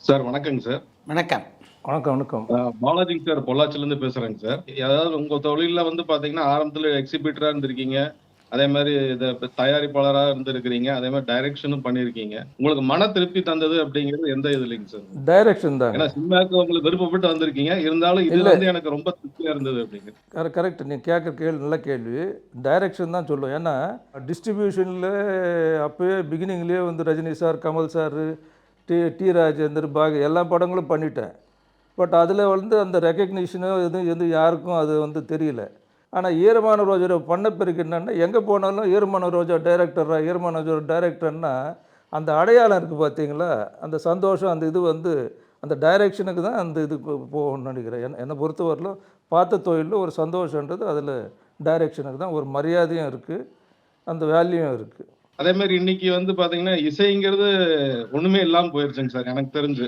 Sir வணக்கங்க sir. வணக்கம். வணக்கம், வணக்கம். பாலாஜிங்க சார். பொள்ளாச்சியிலேருந்து பேசுறேங்க சார். அதாவது உங்க தொழில்ல வந்து பார்த்தீங்கன்னா, ஆரம்பத்துல எக்ஸிபிட்டரா இருந்திருக்கீங்க. அதே மாரி தயாரிப்பாளரா இருந்திருக்கிறீங்க. அதே மாரி டைரக்ஷனும் பண்ணியிருக்கீங்க. உங்களுக்கு மன திருப்தி தந்தது அப்படிங்கிறது எந்த இதுலைங்க சார்? டைரக்ஷன் தாங்க. ஏன்னா சினிமாவுக்கு உங்களுக்கு விருப்பப்பட்டு வந்திருக்கீங்க. இருந்தாலும் இது இல்ல. வந்து எனக்கு ரொம்ப திருப்தியா இருந்தது அப்படிங்கிறது. கரெக்ட். நீங்க கேட்குற கேள்வி நல்ல கேள்வி. டைரக்ஷன் தான் சொல்லுவேன். ஏன்னா, டிஸ்ட்ரிபியூஷன்ல அப்பயே பிகினிங்லேயே வந்து Rajini sir, Kamal sir, T Rajendar, பாக்ய எல்லா படங்களும் பண்ணிட்டேன். பட் அதில் வந்து அந்த ரெக்கக்னிஷனோ எதுவும் யாருக்கும் அது வந்து தெரியல. ஆனால் ஈரமான ரோஜா பண்ண பிறகு என்னென்னா, எங்கே போனாலும் ஈரமான ரோஜா டைரக்டரா, ஈரமான ரோஜா டைரக்டர்னா அந்த அடையாளம் இருக்குது பார்த்தீங்களா, அந்த சந்தோஷம், அந்த இது வந்து அந்த டைரெக்ஷனுக்கு தான் அந்த இது போகணும்னு நினைக்கிறேன். என்னை பொறுத்தவரையிலும் பார்த்த தொழிலில் ஒரு சந்தோஷன்றது அதில் டைரெக்ஷனுக்கு தான். ஒரு மரியாதையும் இருக்குது, அந்த வேல்யூயும் இருக்குது. அதே மாதிரி இன்னைக்கு வந்து பார்த்தீங்கன்னா, இசைங்கிறது ஒண்ணுமே இல்லாமல் போயிருச்சுங்க சார் எனக்கு தெரிஞ்சு.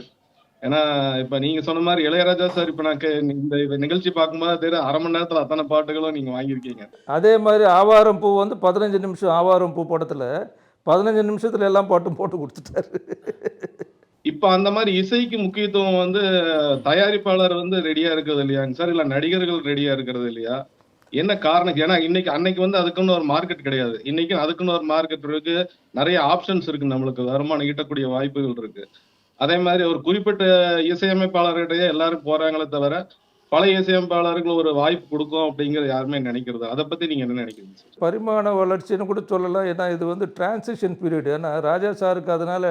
ஏன்னா இப்ப நீங்க சொன்ன மாதிரி இளையராஜா சார் இப்ப நான் இந்த நிகழ்ச்சி பார்க்கும்போது தெரியும் 1/2 மணி நேரத்துல அத்தனை பாட்டுகளும் நீங்க வாங்கியிருக்கீங்க. அதே மாதிரி ஆவாரம் பூ வந்து 15 நிமிஷம் ஆவாரம் பூ படத்தில் 15 நிமிஷத்துல எல்லாம் பாட்டும் போட்டு கொடுத்துட்டாரு. இப்ப அந்த மாதிரி இசைக்கு முக்கியத்துவம் வந்து தயாரிப்பாளர் வந்து ரெடியா இருக்கிறது இல்லையாங்க சார்? இல்ல நடிகர்கள் ரெடியா இருக்கிறது இல்லையா? என்ன காரணம்? ஏன்னா அன்னைக்கு வந்து அதுக்குன்னு ஒரு மார்க்கெட் கிடையாது. இன்னைக்கு அதுக்குன்னு ஒரு மார்க்கெட் இருக்கு. நிறைய ஆப்ஷன்ஸ் இருக்கு. நம்மளுக்கு வருமானம் ஈட்டக்கூடிய வாய்ப்புகள் இருக்கு. அதே மாதிரி ஒரு குறிப்பிட்ட இசையமைப்பாளர்கிட்டயே எல்லாரும் போறாங்களே தவிர, பழைய இசையமைப்பாளருக்கு ஒரு வாய்ப்பு கொடுக்கும் அப்படிங்கிறது யாருமே நினைக்கிறது. அதை பத்தி நீங்க என்ன நினைக்கிறீங்க சார்? பரிமாண வளர்ச்சின்னு கூட சொல்லலாம். ஏன்னா இது வந்து டிரான்சிஷன் பீரியட். ஏன்னா ராஜா சாருக்கு அதனால்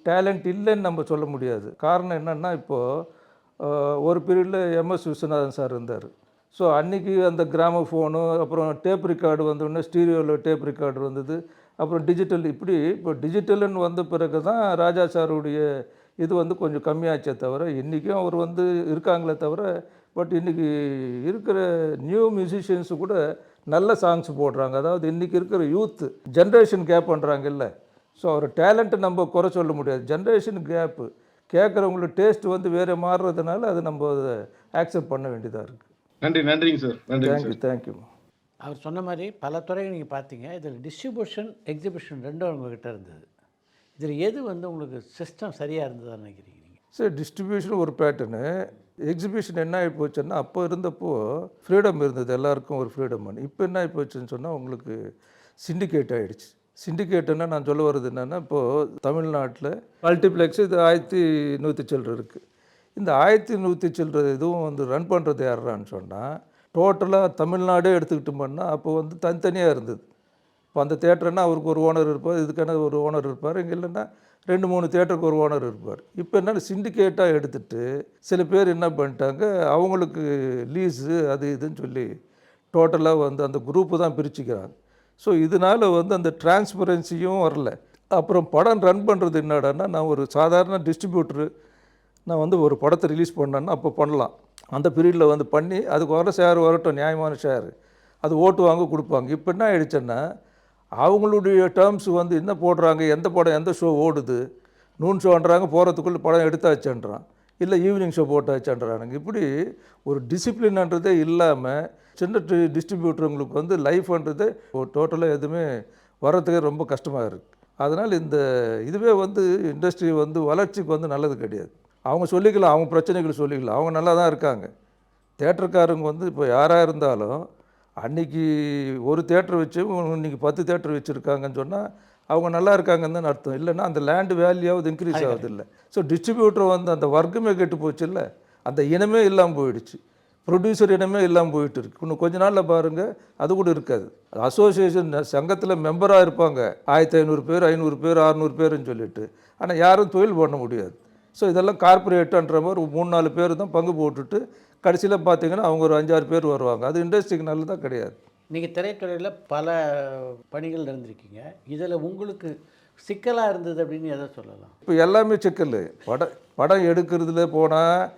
டேலண்ட் இல்லைன்னு நம்ம சொல்ல முடியாது. காரணம் என்னென்னா, இப்போது ஒரு பீரியடில் எம்எஸ் விஸ்வநாதன் சார் இருந்தார். ஸோ அன்றைக்கி அந்த கிராமஃபோனு, அப்புறம் டேப் ரெக்கார்டு வந்தோடனே ஸ்டீரியோவில் டேப் ரெக்கார்டு வந்தது, அப்புறம் டிஜிட்டல். இப்படி இப்போ டிஜிட்டலுன்னு வந்த பிறகு தான் ராஜா சாருடைய இது வந்து கொஞ்சம் கம்மியாச்சே தவிர, இன்றைக்கும் அவர் வந்து இருக்காங்களே தவிர, பட் இன்றைக்கி இருக்கிற நியூ மியூசிஷியன்ஸு கூட நல்ல சாங்ஸ் போடுறாங்க. அதாவது இன்றைக்கி இருக்கிற யூத்து ஜென்ரேஷன் கேப் பண்ணுறாங்கல்ல. ஸோ அவர் டேலண்ட்டை நம்ம குறை சொல்ல முடியாது. ஜென்ரேஷன் கேப்பு, கேட்குறவங்களோட டேஸ்ட் வந்து வேறு மாறுறதுனால அது நம்ம அதை ஆக்செப்ட் பண்ண வேண்டியதாக இருக்குது. நன்றிங்க சார். தேங்க்யூ. அவர் சொன்ன மாதிரி பல துறைகள் நீங்கள் பார்த்தீங்க. இதில் டிஸ்ட்ரிபியூஷன், எக்ஸிபிஷன் ரெண்டும் உங்ககிட்ட இருந்தது. இதில் எது வந்து உங்களுக்கு சிஸ்டம் சரியாக இருந்ததுன்னு நினைக்கிறீங்க நீங்கள்? சார், டிஸ்ட்ரிபியூஷன் ஒரு பேட்டர்னு, எக்ஸிபிஷன் என்ன ஆகி போச்சுன்னா, அப்போ இருந்தப்போ ஃப்ரீடம் இருந்தது, எல்லாருக்கும் ஒரு ஃப்ரீடம். இப்போ என்ன ஆகி போச்சுன்னு சொன்னால், உங்களுக்கு சிண்டிகேட் ஆகிடுச்சு. சிண்டிகேட்டுன்னா நான் சொல்ல வர்றது என்னென்னா, இப்போது தமிழ்நாட்டில் மல்டிப்ளெக்ஸ் இது 1100 சில்லற இருக்குது. இந்த 1100 சில்லற இதுவும் வந்து ரன் பண்ணுறது யாரான்னு சொன்னால், டோட்டலாக தமிழ்நாடே எடுத்துக்கிட்டோம்னா அப்போ வந்து தனித்தனியாக இருந்தது. இப்போ அந்த தேட்டர்னா அவருக்கு ஒரு ஓனர் இருப்பார், இதுக்கான ஒரு ஓனர் இருப்பார், இங்கே இல்லைன்னா 2-3 தேட்டருக்கு ஒரு ஓனர் இருப்பார். இப்போ என்னென்னா சிண்டிகேட்டாக எடுத்துகிட்டு சில பேர் என்ன பண்ணிட்டாங்க, அவங்களுக்கு லீஸு அது இதுன்னு சொல்லி டோட்டலாக வந்து அந்த குரூப்பு தான் பிரிச்சுக்கிறாங்க. ஸோ இதனால் வந்து அந்த டிரான்ஸ்பரன்சியும் வரல. அப்புறம் படம் ரன் பண்ணுறது என்னடான்னா, நான் ஒரு சாதாரண டிஸ்ட்ரிபியூட்டரு, நான் வந்து ஒரு படத்தை ரிலீஸ் பண்ணேன்னா அப்போ பண்ணலாம். அந்த பீரியடில் வந்து பண்ணி அதுக்கு வர ஷேர் வரட்டும், நியாயமான ஷேர், அது ஓட்டு வாங்க கொடுப்பாங்க. இப்போ என்ன ஆகிடுச்சுன்னா, அவங்களுடைய டேர்ம்ஸ் வந்து என்ன போடுறாங்க, எந்த படம் எந்த ஷோ ஓடுது, நூன் ஷோன்றாங்க, போகிறதுக்குள்ளே படம் எடுத்தாச்சுன்றான், இல்லை ஈவினிங் ஷோ போட்டாச்சுன்றானுங்க. இப்படி ஒரு டிசிப்ளின்ன்றதே இல்லாமல் சின்ன டிஸ்ட்ரிபியூட்டருங்களுக்கு வந்து லைஃப்ன்றதே டோட்டலாக எதுவுமே வர்றதுக்கே ரொம்ப கஷ்டமாக இருக்குது. அதனால் இந்த இதுவே வந்து இண்டஸ்ட்ரி வந்து வளர்ச்சிக்கு வந்து நல்லது கிடையாது. அவங்க சொல்லிக்கலாம், அவங்க பிரச்சனைகள் சொல்லிக்கலாம், அவங்க நல்லா தான் இருக்காங்க. தேட்டருக்காரங்க வந்து இப்போ யாராக இருந்தாலும் அன்றைக்கி ஒரு தேட்டர் வச்சு இன்றைக்கி 10 தேட்டர் வச்சுருக்காங்கன்னு சொன்னால் அவங்க நல்லா இருக்காங்கன்னு தான் அர்த்தம். இல்லைன்னா அந்த லேண்டு வேல்யூவாவது இன்க்ரீஸ் ஆகுது இல்லை. ஸோ டிஸ்ட்ரிபியூட்டர் வந்து அந்த வர்க்கமே கெட்டு போச்சு இல்லை, அந்த இனமே இல்லாமல் போயிடுச்சு, ப்ரொடியூசர் இனமே இல்லாமல் போயிட்டு இருக்கு. இன்னும் கொஞ்ச நாளில் பாருங்கள் அது கூட இருக்காது. அசோசியேஷன் சங்கத்தில் மெம்பராக இருப்பாங்க 1500 பேர், 500 பேர், 600 பேருன்னு சொல்லிட்டு, ஆனால் யாரும் தொழில் பண்ண முடியாது. ஸோ இதெல்லாம் கார்பரேட்டுன்ற மாதிரி 3-4 பேர் தான் பங்கு போட்டுட்டு கடைசியில் பார்த்தீங்கன்னா அவங்க ஒரு 5-6 பேர் வருவாங்க. அது இண்டஸ்ட்ரிக்கு நல்லதாக கிடையாது. நீங்கள் திரைத்துறையில் பல பணிகள் இருந்திருக்கீங்க. இதில் உங்களுக்கு சிக்கலாக இருந்தது அப்படின்னு எதை சொல்லலாம்? இப்போ எல்லாமே சிக்கல். படம் எடுக்கிறதுல போனால்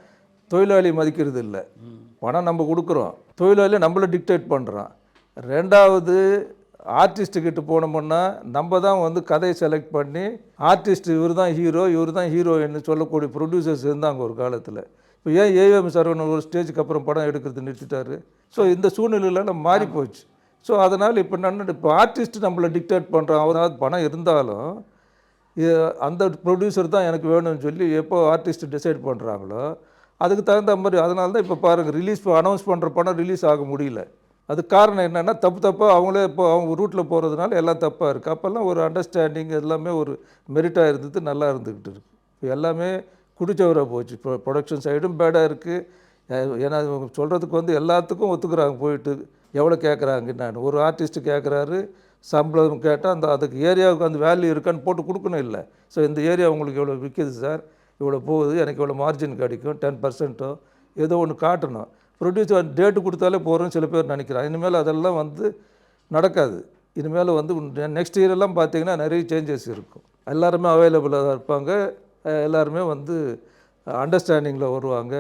தொழிலாளி மதிக்கிறது இல்லை. பணம் நம்ம கொடுக்குறோம், தொழிலாளி நம்மளை டிக்டேட் பண்ணுறான். ரெண்டாவது, ஆர்டிஸ்ட்டுக்கிட்ட போனோம்னா நம்ம தான் வந்து கதையை செலக்ட் பண்ணி, ஆர்டிஸ்ட் இவர் தான் ஹீரோ, இவர் தான் ஹீரோயின்னு சொல்லக்கூடிய ப்ரொடியூசர்ஸ் இருந்தாங்க ஒரு காலத்தில். இப்போ ஏன் ஏஎம் சரவணன் ஒரு ஸ்டேஜுக்கு அப்புறம் படம் எடுக்கிறது நிறுத்திட்டாரு? ஸோ இந்த சூழ்நிலையில் மாறி போச்சு. ஸோ அதனால் இப்போ இப்போ ஆர்டிஸ்ட் நம்மளை டிக்டேட் பண்ணுறான். அவராவது பணம் இருந்தாலும் அந்த ப்ரொடியூசர் தான் எனக்கு வேணும்னு சொல்லி எப்போ ஆர்டிஸ்ட் டிசைட் பண்ணுறாங்களோ அதுக்கு தகுந்த மாதிரி. அதனால தான் இப்போ பாருங்கள், அனௌன்ஸ் பண்ணுற படம் ரிலீஸ் ஆக முடியல. அது காரணம் என்னென்னா தப்பாக அவங்களே இப்போ அவங்க ரூட்டில் போகிறதுனால எல்லாம் தப்பாக இருக்குது. அப்போல்லாம் ஒரு அண்டர்ஸ்டாண்டிங் எல்லாமே ஒரு மெரிட்டாக இருந்தது, நல்லா இருந்துக்கிட்டு இருக்குது. இப்போ எல்லாமே குடிச்சவராக போச்சு. இப்போ ப்ரொடக்ஷன் சைடும் பேடாக இருக்குது. ஏன்னா சொல்கிறதுக்கு வந்து எல்லாத்துக்கும் ஒத்துக்குறாங்க. போயிட்டு எவ்வளோ கேட்குறாங்க, நான் ஒரு ஆர்டிஸ்ட்டு கேட்குறாரு, சம்பளம் கேட்டால் அதுக்கு ஏரியாவுக்கு அந்த வேல்யூ இருக்கான்னு போட்டு கொடுக்கணும் இல்லை. ஸோ இந்த ஏரியா உங்களுக்கு இவ்வளோ விற்கிது சார், இவ்வளோ போகுது, எனக்கு இவ்வளோ மார்ஜின் கிடைக்கும், 10% ஏதோ ஒன்று காட்டணும். ப்ரொடியூசர் டேட்டு கொடுத்தாலே போகிறோன்னு சில பேர் நினைக்கிறாங்க. இனிமேல் அதெல்லாம் வந்து நடக்காது. இனிமேல் வந்து நெக்ஸ்ட் இயரெல்லாம் பார்த்தீங்கன்னா நிறைய சேஞ்சஸ் இருக்கும். எல்லாருமே அவைலபிளாக தான் இருப்பாங்க, எல்லாருமே வந்து அண்டர்ஸ்டாண்டிங்கில் வருவாங்க.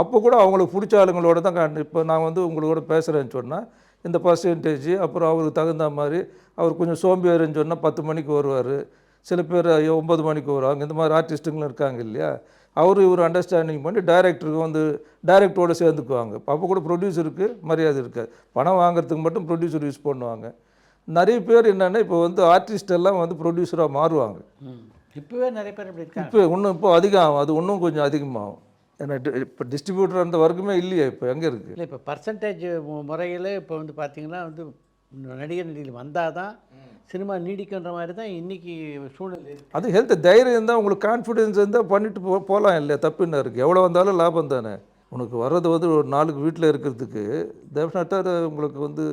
அப்போ கூட அவங்களுக்கு பிடிச்ச ஆளுங்களோட தான் இப்போ நான் வந்து உங்களோட பேசுகிறேன்னு சொன்னால் இந்த பர்சன்டேஜ், அப்புறம் அவருக்கு தகுந்த மாதிரி அவர் கொஞ்சம் சோம்பேறின்னு சொன்னால் 10 மணிக்கு வருவார், சில பேர் 9 மணிக்கு வருவாங்க. இந்த மாதிரி ஆர்டிஸ்ட்டுங்களும் இருக்காங்க இல்லையா. இவர் அண்டர்ஸ்டாண்டிங் பண்ணி டைரக்டருக்கு வந்து டைரக்டரோடு சேர்ந்துக்குவாங்க. அப்போ கூட ப்ரொடியூசருக்கு மரியாதை இருக்காது. பணம் வாங்குறதுக்கு மட்டும் ப்ரொடியூசர் யூஸ் பண்ணுவாங்க. நிறைய பேர் என்னென்னா இப்போ வந்து ஆர்டிஸ்ட் எல்லாம் வந்து ப்ரொடியூசராக மாறுவாங்க. இப்போவே நிறைய பேர் இப்படி இருக்காங்க. இப்போ அதிகம் ஆகும், அது இன்னும் கொஞ்சம் அதிகமாகும். ஏன்னா இப்போ டிஸ்ட்ரிபியூட்டர் அந்த வர்க்குமே இல்லையே, இப்போ எங்கே இருக்குது? இல்லை, இப்போ பர்சன்டேஜ் முறையில் இப்போ வந்து பார்த்திங்கன்னா வந்து நடிகர்கள் வந்தால் தான் சினிமா நீடிக்குன்ற மாதிரி தான் இன்றைக்கி சூழ்நிலை இருக்குது. அது ஹெல்த் தைரியம் இருந்தால், உங்களுக்கு கான்ஃபிடென்ஸ் இருந்தால் பண்ணிட்டு போகலாம் இல்லையா, தப்பு என்ன இருக்குது? எவ்வளோ வந்தாலும் லாபம் தானே. உனக்கு வர்றது வந்து ஒரு நாளுக்கு வீட்டில் இருக்கிறதுக்கு டெஃபினட்டாக உங்களுக்கு வந்து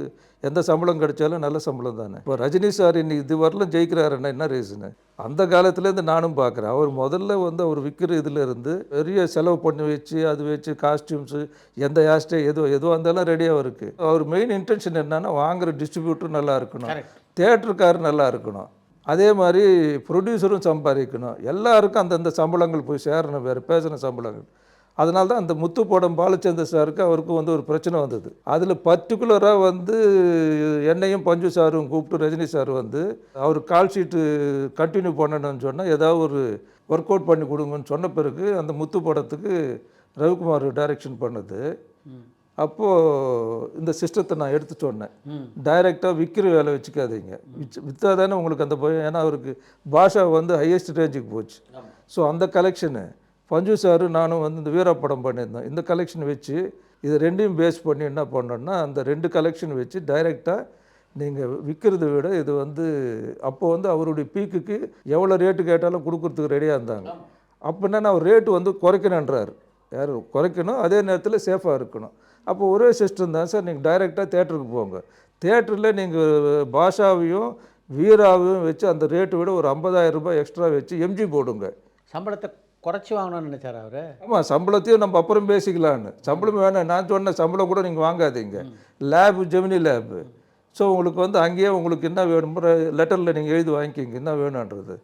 எந்த சம்பளம் கிடைச்சாலும் நல்ல சம்பளம் தானே. இப்போ ரஜினி சார் இன்னைக்கு இது வரலாம் ஜெயிக்கிறாருன்னா என்ன ரீசனு? அந்த காலத்துலேருந்து நானும் பார்க்குறேன். அவர் முதல்ல வந்து அவர் விற்கிற இதில் இருந்து பெரிய செலவு பண்ணி வச்சு அது வச்சு காஸ்டியூம்ஸு, எந்த ஹேர்ஸ்டே எதுவாக இருந்தாலும் ரெடியாக இருக்குது. அவர் மெயின் இன்டென்ஷன் என்னென்னா வாங்குகிற டிஸ்ட்ரிபியூட்டர் நல்லா இருக்கணும், தியேட்டருக்காரர் நல்லா இருக்கணும், அதே மாதிரி ப்ரொடியூசரும் சம்பாதிக்கணும். எல்லாருக்கும் அந்தந்த சம்பளங்கள் போய் சேரணும், வேறு பேசின சம்பளங்கள். அதனால தான் அந்த முத்து படம் பாலச்சந்தர் சாருக்கு அவருக்கும் வந்து ஒரு பிரச்சனை வந்தது. அதில் பர்டிகுலராக வந்து என்னையும் பஞ்சு சாரும் கூப்பிட்டு ரஜினி சார் வந்து அவர் கால் ஷீட்டு கண்டினியூ பண்ணணும்னு சொன்னால் ஏதாவது ஒரு ஒர்க் அவுட் பண்ணி கொடுங்கன்னு சொன்ன பிறகு அந்த முத்து படத்துக்கு ரவிக்குமார் டைரக்ஷன் பண்ணது. அப்போது இந்த சிஸ்டத்தை நான் எடுத்து சொன்னேன், டைரெக்டாக விற்கிற வேலை வச்சுக்காதீங்க, விற்றா தானே உங்களுக்கு அந்த பயம். ஏன்னா அவருக்கு பாஷா வந்து ஹையஸ்ட் ரேஞ்சுக்கு போச்சு. ஸோ அந்த கலெக்ஷனு பஞ்சு சாரு நானும் வந்து இந்த வீரா படம் பண்ணியிருந்தோம். இந்த கலெக்ஷன் வச்சு இது ரெண்டையும் பேஸ் பண்ணி என்ன பண்ணோன்னா அந்த 2 கலெக்ஷன் வச்சு டைரெக்டாக நீங்கள் விற்கிறத விட இது வந்து அப்போ வந்து அவருடைய பீக்குக்கு எவ்வளோ ரேட்டு கேட்டாலும் கொடுக்குறதுக்கு ரெடியாக இருந்தாங்க. அப்போ என்னென்னா அவர் ரேட்டு வந்து குறைக்கணுன்றார். யார் குறைக்கணும், அதே நேரத்தில் சேஃபாக இருக்கணும். அப்போ ஒரே சிஸ்டம் தான் சார், நீங்கள் டைரெக்டாக தேட்டருக்கு போங்க, தேட்டரில் நீங்கள் பாஷாவையும் வீராவையும் வச்சு அந்த ரேட்டை விட ஒரு 50,000 ரூபாய் எக்ஸ்ட்ரா வச்சு எம்ஜி போடுங்க. சம்பளத்தை குறைச்சி வாங்கணும்னு நினச்சார் அவர். ஆமாம், சம்பளத்தையும் நம்ம அப்புறம் பேசிக்கலான்னு. சம்பளம் வேணாம், நான் சொன்ன சம்பளம் கூட நீங்கள் வாங்காதீங்க. Lab Gemini lab. ஸோ உங்களுக்கு வந்து அங்கேயே உங்களுக்கு என்ன வேணுமோ லெட்டரில் நீங்கள் எழுதி வாங்கிக்கிங்க என்ன வேணுன்றது.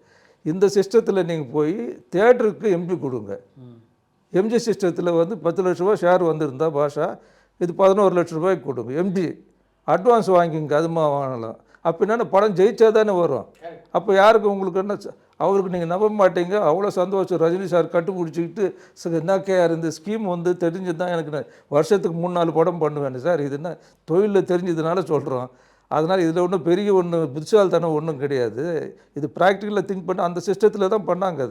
இந்த சிஸ்டத்தில் நீங்கள் போய் தேட்டருக்கு எம்ஜி கொடுங்க. எம்ஜி சிஸ்டத்தில் வந்து 10 லட்ச ரூபா ஷேர் வந்திருந்தால் பாஷா இது 11 லட்ச ரூபாய்க்கு கொடுங்க. எம்ஜி அட்வான்ஸ் வாங்கிங்க, அதுமா வாங்கலாம். அப்போ என்னென்ன படம் ஜெயிச்சா தானே வரும். அப்போ யாருக்கு உங்களுக்கு என்ன, அவருக்கு நீங்கள் நம்ப மாட்டீங்க, அவ்வளோ சந்தோஷம். ரஜினி சார் கட்டுப்பிடிச்சிக்கிட்டு என்ன கேஆர் இந்த ஸ்கீம் வந்து தெரிஞ்சு தான் எனக்கு வருஷத்துக்கு 3-4 படம் பண்ணுவேன் சார், இது என்ன தொழிலில் தெரிஞ்சதுனால சொல்கிறோம். அதனால் இதில் ஒன்றும் பெரிய புத்திசாலித்தனம் ஒன்றும் கிடையாது. இது ப்ராக்டிக்கலாக திங்க் பண்ண அந்த சிஸ்டத்தில் தான் பண்ணாங்க.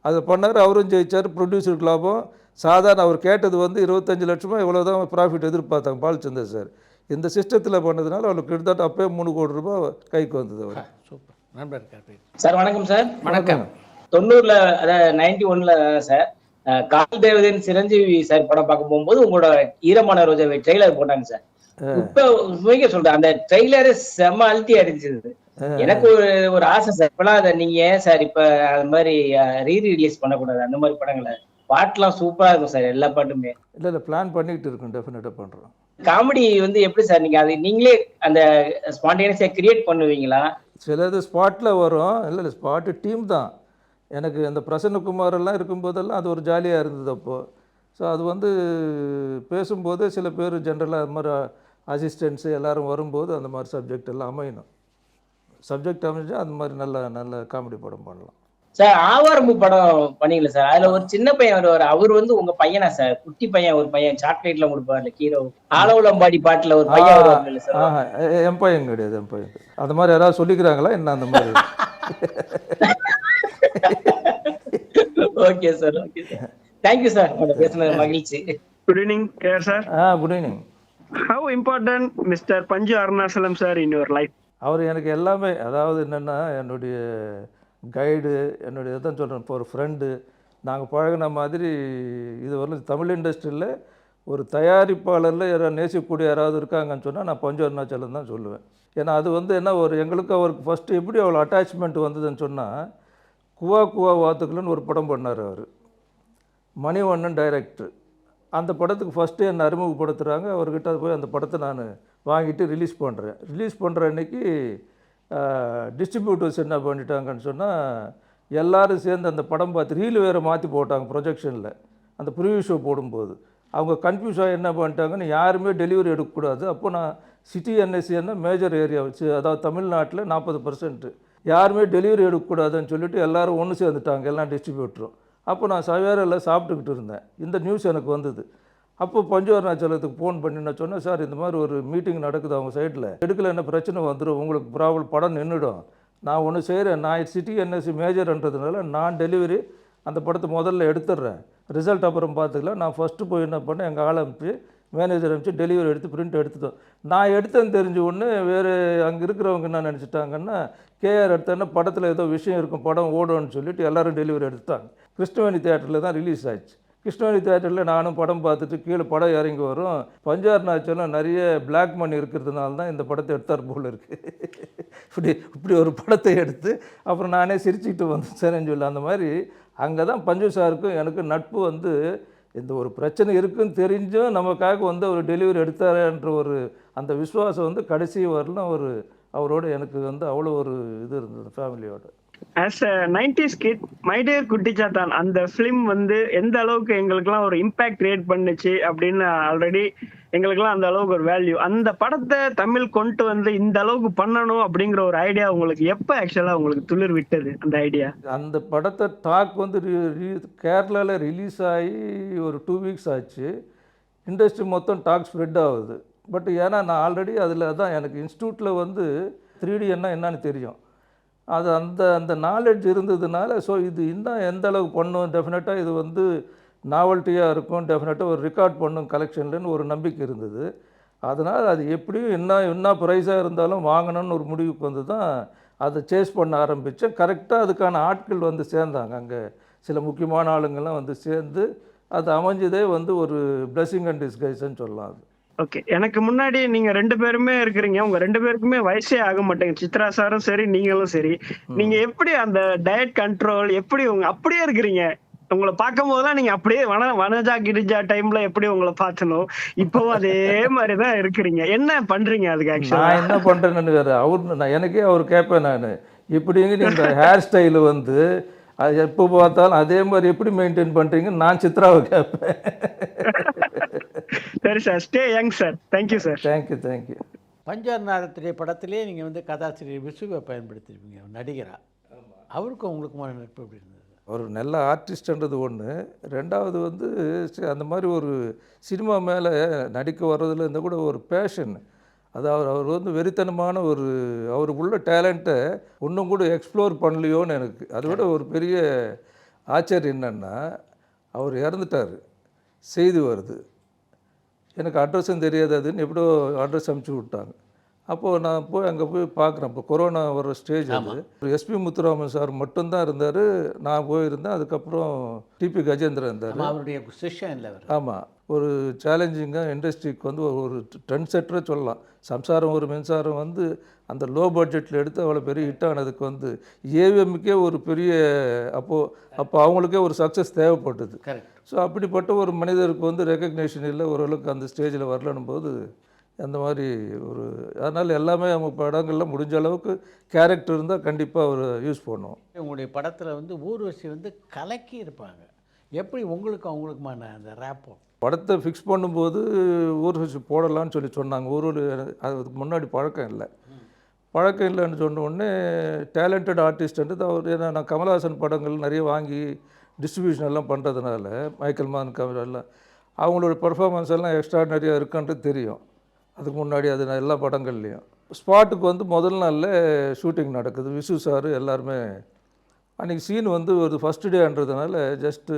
அதை பண்ணார், அவரும் ஜெயிச்சார், ப்ரொடியூசருக்கு லாபம். சாதாரண அவர் கேட்டது வந்து 25 லட்சமாக இவ்வளோ தான் ப்ராஃபிட் எதிர்பார்த்தாங்க பாலச்சந்தர் சார். இந்த சிஸ்டத்தில் பண்ணதுனால அவருக்கு கிட்டத்தட்ட அப்போயே 3 கோடி ரூபாய் கைக்கு வந்தது. அவர் சூப்பர் நண்பர் சார். வணக்கம் சார். வணக்கம். 90ல் அதாவது 91ல் சார் கால் தேவதன் சிரஞ்சீவி சார் படம் பார்க்க போகும்போது உங்களோட ஈரமான ரோஜாவை ட்ரெய்லர் போட்டாங்க சார். இப்ப உண்மைக்கு சொல்றேன், அந்த ட்ரெய்லரு செம்ம அழுத்தி அடிச்சது. எனக்கு ஒரு ஆசை சார், இப்பெல்லாம் அதை நீங்க ஏன் சார் இப்ப அது மாதிரி ரீரிலீஸ் பண்ணக்கூடாது? அந்த மாதிரி படங்களை பாட்டுலாம் சூப்பரா இருக்கும் சார், எல்லா பாட்டுமே. இல்லை பிளான் பண்ணிட்டு இருக்கோம், டெஃபினட்டாக பண்ணுறோம். காமெடி வந்து எப்படி சார் நீங்க அது நீங்களே அந்த ஸ்பான்டேனியஸா கிரியேட் பண்ணுவீங்களா? சிலது ஸ்பாட்டில் வரும். இல்லை ஸ்பாட்டு டீம் தான். எனக்கு அந்த பிரசன்னகுமார் எல்லாம் இருக்கும்போதெல்லாம் அது ஒரு ஜாலியாக இருந்தது அப்போது. ஸோ அது வந்து பேசும்போது சில பேர் ஜென்ரலாக அது மாதிரி அசிஸ்டன்ஸு எல்லோரும் வரும்போது அந்த மாதிரி சப்ஜெக்ட் எல்லாம் அமையணும். சப்ஜெக்ட் அமைஞ்சால் அந்த மாதிரி நல்ல நல்ல காமெடி படம் பண்ணலாம் சார். ஆவாரம்பு படம் பண்ணீங்களா சார்? அதுல ஒரு சின்ன பையன் வருவார், அவர் வந்து உங்க பையனா சார்? குட்டி பையன், ஒரு பையன் சாக்லேட்ல கொடுப்பார்ல ஹீரோ, ஆலவுலம்பாடி பாட்டுல ஒரு பையன் வருவாங்க சார். என் பையன் கிடையாது, என் பையன். அந்த மாதிரி யாராவது சொல்லிக்கிறாங்களா என்ன? அந்த மாதிரி okay sir, okay sir. Thank you sir. உங்கள்ட்ட பேசுனது மகிழ்ச்சி. Good evening, sir. Good evening. How important Mr. Panju Arunachalam sir in your life? அவர் எனக்கு எல்லாமே, அதாவது என்னென்னா என்னுடைய கைடு, என்னுடைய தான் சொல்கிறேன், இப்போ ஒரு ஃப்ரெண்டு, நாங்கள் பழகின மாதிரி. இது வரல தமிழ் இண்டஸ்ட்ரியில் ஒரு தயாரிப்பாளரில் யாராவது நேசிக்கக்கூடிய யாராவது இருக்காங்கன்னு சொன்னால் நான் பஞ்சு அருணாச்சலம் தான் சொல்லுவேன். ஏன்னா அது வந்து என்ன, ஒரு எங்களுக்கு அவருக்கு ஃபஸ்ட்டு எப்படி அவ்வளோ அட்டாச்மெண்ட் வந்ததுன்னு சொன்னால், குவா குவா வாத்துக்கள்னு ஒரு படம் பண்ணார் அவர், மணிவண்ணன் டைரக்டர். அந்த படத்துக்கு ஃபஸ்ட்டு என்னை அறிமுகப்படுத்துகிறாங்க. அவர்கிட்ட போய் அந்த படத்தை நான் வாங்கிட்டு ரிலீஸ் பண்ணுற அன்றைக்கி டிஸ்ட்ரிபியூட்டர்ஸ் என்ன பண்ணிட்டாங்கன்னு சொன்னால், எல்லோரும் சேர்ந்து அந்த படம் பார்த்து ரீல் வேறு மாற்றி போட்டாங்க ப்ரொஜெக்ஷனில். அந்த ப்ரிவியூ ஷோ போடும்போது அவங்க கன்ஃபியூஸ் ஆகி என்ன பண்ணிட்டாங்கன்னு, யாருமே டெலிவரி எடுக்கக்கூடாது. அப்போ நான் சிட்டி என்எஸ்சின்னா மேஜர் ஏரியா வச்சு, அதாவது தமிழ்நாட்டில் 40%, யாருமே டெலிவரி எடுக்கக்கூடாதுன்னு சொல்லிட்டு எல்லோரும் ஒன்று சேர்ந்துட்டாங்க, எல்லாம் டிஸ்ட்ரிபியூட்டரும். அப்போ நான் சவேரில் சாப்பிட்டுக்கிட்டு இருந்தேன். இந்த நியூஸ் எனக்கு வந்தது. அப்போ பஞ்சு அருணாச்சலத்துக்கு ஃபோன் பண்ணி நான் சொன்னேன், சார் இந்த மாதிரி ஒரு மீட்டிங் நடக்குது அவங்க சைடில், எடுக்கல என்ன பிரச்சனை வந்துடும், உங்களுக்கு ப்ராப்ளம், படம் நின்றுடும். நான் ஒன்று செய்கிறேன், நான் சிட்டி என்எஸ்சி மேஜர்ன்றதுனால நான் டெலிவரி அந்த படத்தை முதல்ல எடுத்துடுறேன், ரிசல்ட் அப்புறம் பார்த்துக்கலாம். நான் ஃபஸ்ட்டு போய் என்ன பண்ணேன், எங்கள் ஆளை அனுப்பிச்சு மேனேஜர் அனுப்பிச்சு டெலிவரி எடுத்து பிரிண்ட் எடுத்துட்டோம். நான் எடுத்தேன்னு தெரிஞ்ச ஒன்று வேறு அங்கே இருக்கிறவங்க என்ன நினச்சிட்டாங்கன்னா, கேஆர் எடுத்தேன்னா படத்தில் ஏதோ விஷயம் இருக்கும், படம் ஓடும்னு சொல்லிட்டு எல்லோரும் டெலிவரி எடுத்துட்டாங்க. கிருஷ்ணவேணி தேட்டரில் தான் ரிலீஸ் ஆச்சு. கிருஷ்ணவேணி தேட்டரில் நானும் படம் பார்த்துட்டு கீழே படம் இறங்கி வரும். பஞ்சு அருணாச்சலம் நிறைய பிளாக் மணி இருக்கிறதுனால தான் இந்த படத்தை எடுத்தார் போல் இருக்குது. இப்படி ஒரு படத்தை எடுத்து அப்புறம் நானே சிரிச்சுக்கிட்டு வந்தேன் சரின்னு சொல்லி. அந்த மாதிரி அங்கே தான் பஞ்சு சாருக்கும் எனக்கு நட்பு வந்து, இந்த ஒரு பிரச்சனை இருக்குன்னு தெரிஞ்சும் நமக்காக வந்து ஒரு டெலிவரி எடுத்தாரன்ற ஒரு அந்த விசுவாசம் வந்து கடைசி வரலாம் அவரோட எனக்கு வந்து அவ்வளோ ஒரு இது இருந்தது ஃபேமிலியோட. As a 90s kid, My Dear Kuttichaathaan அந்த ஃபிலிம் வந்து எந்த அளவுக்கு எங்களுக்குலாம் ஒரு இம்பாக்ட் கிரியேட் பண்ணுச்சு அப்படின்னு ஆல்ரெடி எங்களுக்குலாம் அந்த அளவுக்கு ஒரு வேல்யூ. அந்த படத்தை தமிழ் கொண்டு வந்து இந்த அளவுக்கு பண்ணணும் அப்படிங்கிற ஒரு ஐடியா உங்களுக்கு எப்போ ஆக்சுவலாக உங்களுக்கு துளிர் விட்டது அந்த ஐடியா? அந்த படத்தை டாக் வந்து கேரளாவில் ரிலீஸ் ஆகி ஒரு 2 வீக்ஸ் ஆச்சு. இண்டஸ்ட்ரி மொத்தம் டாக் ஸ்ப்ரெட் ஆகுது. பட் ஏன்னா நான் ஆல்ரெடி அதில் தான் எனக்கு இன்ஸ்டியூட்டில் வந்து 3D என்னன்னு தெரியும். அது அந்த நாலேஜ் இருந்ததுனால, ஸோ இது இன்னும் எந்த அளவுக்கு பண்ணும், டெஃபினட்டாக இது வந்து நாவல்ட்டியாக இருக்கும், டெஃபினட்டாக ஒரு ரெக்கார்ட் பண்ணும் கலெக்ஷன்லன்னு ஒரு நம்பிக்கை இருந்தது. அதனால் அது எப்படியும் என்ன ப்ரைஸாக இருந்தாலும் வாங்கணும்னு ஒரு முடிவுக்கு வந்து தான் அதை சேஸ் பண்ண ஆரம்பித்தேன். கரெக்டாக அதுக்கான ஆட்கள் வந்து சேர்ந்தாங்க. அங்கே சில முக்கியமான ஆளுங்கள்லாம் வந்து சேர்ந்து அது அமைஞ்சதே வந்து ஒரு பிளெஸிங் அண்ட் டிஸ்கைஸ்ன்னு சொல்லலாம். அது ஓகே. எனக்கு முன்னாடி நீங்க 2 பேருமே இருக்கிறீங்க. உங்க 2 பேருக்குமே வயசே ஆக மாட்டேங்க. சித்ரா சாரும் சரி, நீங்களும் சரி. நீங்க எப்படி அந்த டயட் கண்ட்ரோல் எப்படி அப்படியே இருக்கிறீங்க? உங்களை பார்க்கும் போதெல்லாம் நீங்க அப்படியே வனஜா கிரிஜா டைம்ல எப்படி உங்களை பார்த்தனும், இப்பவும் அதே மாதிரிதான் இருக்கிறீங்க. என்ன பண்றீங்க அதுக்கு? ஆக்சுவலா நான் என்ன பண்றேன்னு வேற எனக்கே அவர் கேட்பேன், நான் இப்படிங்க இந்த ஹேர் ஸ்டைல் வந்து அது எப்போ பார்த்தாலும் அதே மாதிரி எப்படி மெயின்டைன் பண்ணுறீங்கன்னு நான் சித்ராவை கேட்பேன். சரி sir, stay young sir. Thank you sir. Thank you. பஞ்சு அருணாச்சலத்துடைய படத்திலே நீங்கள் வந்து கதாசிரியர் விசுவை பயன்படுத்தியிருப்பீங்க நடிகராக. அவருக்கும் உங்களுக்குமான நட்பு எப்படி இருந்தது? ஒரு நல்ல ஆர்டிஸ்ட்ன்றது ஒன்று. ரெண்டாவது வந்து அந்த மாதிரி ஒரு சினிமா மேலே நடிக்க வர்றதுல இருந்தால் கூட ஒரு பேஷன், அதாவது அவர் வந்து வெறித்தனமான அவருக்குள்ள டேலண்ட்டை ஒன்றும் கூட எக்ஸ்ப்ளோர் பண்ணலையோன்னு எனக்கு. அதை விட ஒரு பெரிய ஆச்சரியம் என்னென்னா, அவர் இறந்துட்டார், செய்தி வருது, எனக்கு அட்ரஸும் தெரியாது, அதுன்னு எப்படியோ அட்ரஸ் அனுப்பிச்சி விட்டாங்க. அப்போது நான் அங்கே போய் பார்க்குறேன். இப்போ கொரோனா வர ஸ்டேஜ் அது. எஸ்பி முத்துராமன் சார் மட்டும்தான் இருந்தார், நான் போயிருந்தேன். அதுக்கப்புறம் டிபி கஜேந்திரன் இருந்தார், அவருடைய சிஷ்யம் இல்லை. ஆமாம். ஒரு சேலஞ்சிங்காக இண்டஸ்ட்ரிக்கு வந்து ஒரு ட்ரெண்ட் செட்டரை சொல்லலாம். சம்சாரம் ஒரு மின்சாரம் வந்து அந்த லோ பட்ஜெட்டில் எடுத்து அவ்வளோ பெரிய ஹிட் ஆனதுக்கு வந்து ஏவிஎம்முக்கே ஒரு பெரிய அப்போ அவங்களுக்கே ஒரு சக்ஸஸ் தேவைப்பட்டது. ஸோ அப்படிப்பட்ட ஒரு மனிதருக்கு வந்து ரெக்கக்னேஷன் இல்லை, ஓரளவுக்கு அந்த ஸ்டேஜில் வரலன்னும் போது அந்த மாதிரி அதனால் எல்லாமே அவங்க படங்களில் முடிஞ்ச அளவுக்கு கேரக்டர் இருந்தால் கண்டிப்பாக அவர் யூஸ் பண்ணுவோம். உங்களுடைய படத்தில் வந்து ஊர்வசி வந்து கலக்கி இருப்பாங்க. எப்படி உங்களுக்கு அவங்களுக்குமான அந்த ரேப்போ? படத்தை ஃபிக்ஸ் பண்ணும்போது ஊர்வசி போடலான்னு சொன்னாங்க. அதுக்கு முன்னாடி பழக்கம் இல்லைன்னு சொன்ன உடனே டேலண்டட் ஆர்டிஸ்ட்ன்றது அவர். ஏன்னா நான் கமல்ஹாசன் படங்கள் நிறைய வாங்கி டிஸ்ட்ரிபியூஷன் எல்லாம் பண்ணுறதுனால, மைக்கேல் மான் எல்லாம் அவங்களோட பர்ஃபார்மன்ஸ் எல்லாம் எக்ஸ்ட்ராடனரியாக இருக்குன்றது தெரியும். அதுக்கு முன்னாடி அது எல்லா படங்கள்லேயும் ஸ்பாட்டுக்கு வந்து முதல் நாளில் ஷூட்டிங் நடக்குது. விசு சார் எல்லாருமே அன்றைக்கி சீன் வந்து ஒரு ஃபஸ்ட்டு டேன்றதுனால ஜஸ்ட்டு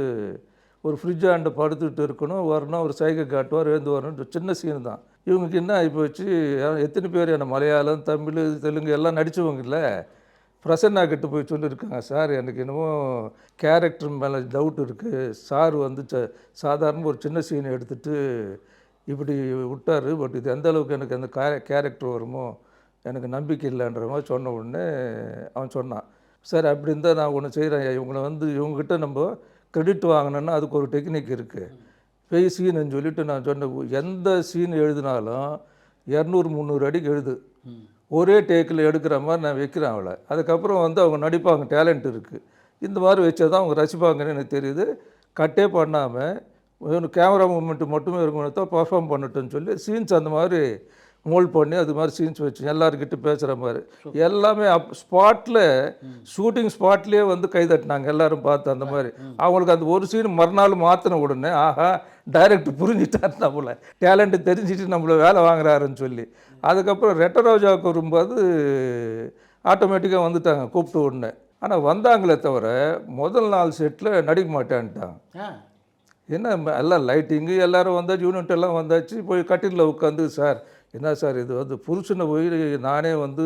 ஒரு ஃப்ரிட்ஜாண்ட படுத்துக்கிட்டு இருக்கணும், வரணும், ஒரு சைகை காட்டுவார், எழுந்து வரணும், சின்ன சீன் தான். இவங்களுக்கு என்ன ஆகி போச்சு, எத்தனை பேர் என்ன மலையாளம், தமிழ், தெலுங்கு எல்லாம் நடித்தவங்க இல்லை, பிரசன்னா கிட்ட போய் சொல்லியிருக்காங்க, சார் எனக்கு என்னமோ கேரக்டர் மேலே டவுட் இருக்குது, சார் வந்து சாதாரண ஒரு சின்ன சீனை எடுத்துகிட்டு இப்படி விட்டார், பட் இது எந்த அளவுக்கு எனக்கு அந்த கேரக்டர் வருமோ எனக்கு நம்பிக்கை இல்லைன்ற மாதிரி சொன்ன உடனே அவன் சொன்னான், சார் அப்படி இருந்தால் நான் ஒன்று செய்கிறேன், இவங்களை வந்து இவங்ககிட்ட நம்ம கிரெடிட் வாங்கினோன்னா அதுக்கு ஒரு டெக்னிக் இருக்குது, பேய் சீனுன்னு சொல்லிவிட்டு நான் சொன்னேன், எந்த சீன் எழுதினாலும் 200-300 அடிக்கு எழுது, ஒரே டேக்கில் எடுக்கிற மாதிரி நான் வைக்கிறேன் அவளை, அதுக்கப்புறம் வந்து அவங்க நடிப்பாங்க, டேலண்ட் இருக்குது, இந்த மாதிரி வச்சா தான் அவங்க ரசிப்பாங்கன்னு எனக்கு தெரியுது, கட்டே பண்ணாமல் கேமரா மூமெண்ட்டு மட்டுமே இருக்கணும் தான் பர்ஃபார்ம் பண்ணட்டும்னு சொல்லி சீன்ஸ் அந்த மாதிரி மோல்ட் பண்ணி அது மாதிரி சீன்ஸ் வச்சு எல்லாருக்கிட்ட பேசுகிற மாதிரி எல்லாமே ஸ்பாட்டில் ஷூட்டிங் ஸ்பாட்லேயே வந்து கைதட்டினாங்க எல்லாரும் பார்த்து. அந்த மாதிரி அவங்களுக்கு அந்த ஒரு சீன் மறுநாள் மாற்றின உடனே ஆஹா டைரக்டர் புரிஞ்சிட்டார், நம்மளை டேலண்ட்டு தெரிஞ்சுட்டு நம்மளை வேலை வாங்குறாருன்னு சொல்லி. அதுக்கப்புறம் ரெட்ட ரோஜாவுக்கு வரும்போது ஆட்டோமேட்டிக்காக வந்துட்டாங்க கூப்பிட்டு உடனே. ஆனால் வந்தாங்களே தவிர முதல் நாள் செட்டில் நடிக்க மாட்டேன்ட்டாங்க. என்ன எல்லாம் லைட்டிங்கு எல்லோரும் வந்தாச்சு, யூனிட் எல்லாம் வந்தாச்சு, போய் கட்டிலில் உட்காந்து சார் என்ன சார் இது வந்து புருஷனை போய் நானே வந்து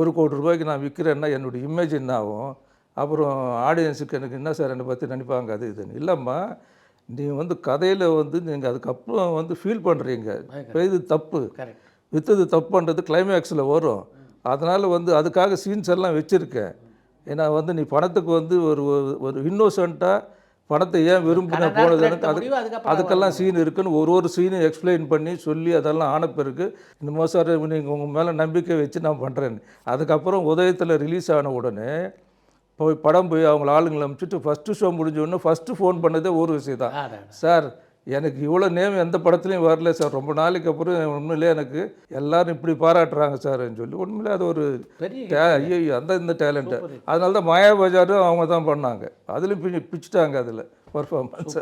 1 கோடி ரூபாய்க்கு நான் விற்கிறேன்னா என்னுடைய இமேஜ் என்ன ஆகும், அப்புறம் ஆடியன்ஸுக்கு எனக்கு என்ன சார் என்னை பற்றி நினைப்பாங்க அது இதுன்னு. இல்லைம்மா நீங்கள் வந்து கதையில் வந்து நீங்கள் அதுக்கப்புறம் வந்து ஃபீல் பண்ணுறீங்க, இது தப்பு, வித்தது தப்புன்றது கிளைமேக்ஸில் வரும், அதனால் வந்து அதுக்காக சீன்ஸ் எல்லாம் வச்சுருக்கேன். ஏன்னா வந்து நீ பணத்துக்கு வந்து ஒரு இன்னோசென்ட்டாக பணத்தை ஏன் விரும்பின போனது அதுக்கெல்லாம் சீன் இருக்குன்னு ஒரு சீனை எக்ஸ்பிளைன் பண்ணி சொல்லி அதெல்லாம் ஆன பிறகு இந்த மாதிரி சார் நீங்கள் உங்கள் மேலே நம்பிக்கை வச்சு நான் பண்ணுறேன்னு. அதுக்கப்புறம் உதயத்தில் ரிலீஸ் ஆன உடனே படம் போய் அவங்கள ஆளுங்களை அனுப்பிச்சிட்டு ஃபஸ்ட்டு ஷோ முடிஞ்ச உடனே ஃபஸ்ட்டு ஃபோன் பண்ணதே ஒரு விஷயம் தான், சார் எனக்கு இவ்வளோ நேம் எந்த படத்துலையும் வரல சார், ரொம்ப நாளைக்கு அப்புறம் உண்மையிலே எனக்கு எல்லோரும் இப்படி பாராட்டுறாங்க சார்ன்னு சொல்லி. உண்மையிலே அது ஒரு ஐயோ அந்த இந்த டேலண்ட்டு. அதனால தான் மாயா பஜாரும் அவங்க தான் பண்ணாங்க, அதுலேயும் பிடிச்சிட்டாங்க அதில் பர்ஃபார்மன்ஸ்.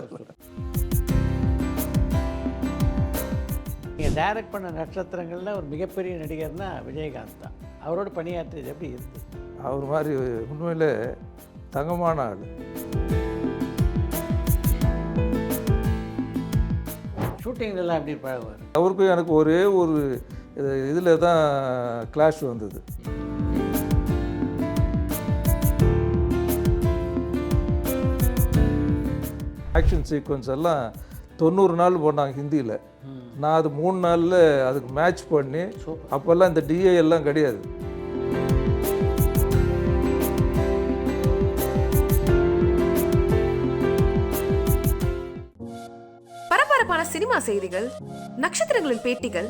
நீங்கள் டைரக்ட் பண்ண நட்சத்திரங்களில் ஒரு மிகப்பெரிய நடிகர்னா விஜயகாந்த் தான். அவரோட பணியாற்றியது எப்படி இருக்குது? அவர் மாதிரி உண்மையிலே தங்கமான ஆள். ஷூட்டிங்லாம் எப்படி பழகுவார்? அவருக்கும் எனக்கு ஒரே ஒரு இதில் தான் கிளாஷ் வந்தது. ஆக்ஷன் சீக்வன்ஸ் எல்லாம் 90 நாள் போனாங்க ஹிந்தியில், நான் அது 3 நாளில் அதுக்கு மேட்ச் பண்ணி, அப்போல்லாம் இந்த டிஏ எல்லாம் கிடையாது. பரபரப்பான சினிமா செய்திகள், நட்சத்திரங்களின் பேட்டிகள்,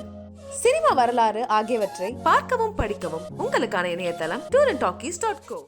சினிமா வரலாறு ஆகியவற்றை பார்க்கவும் படிக்கவும் உங்களுக்கான இணையதளம் tourantalkies.co.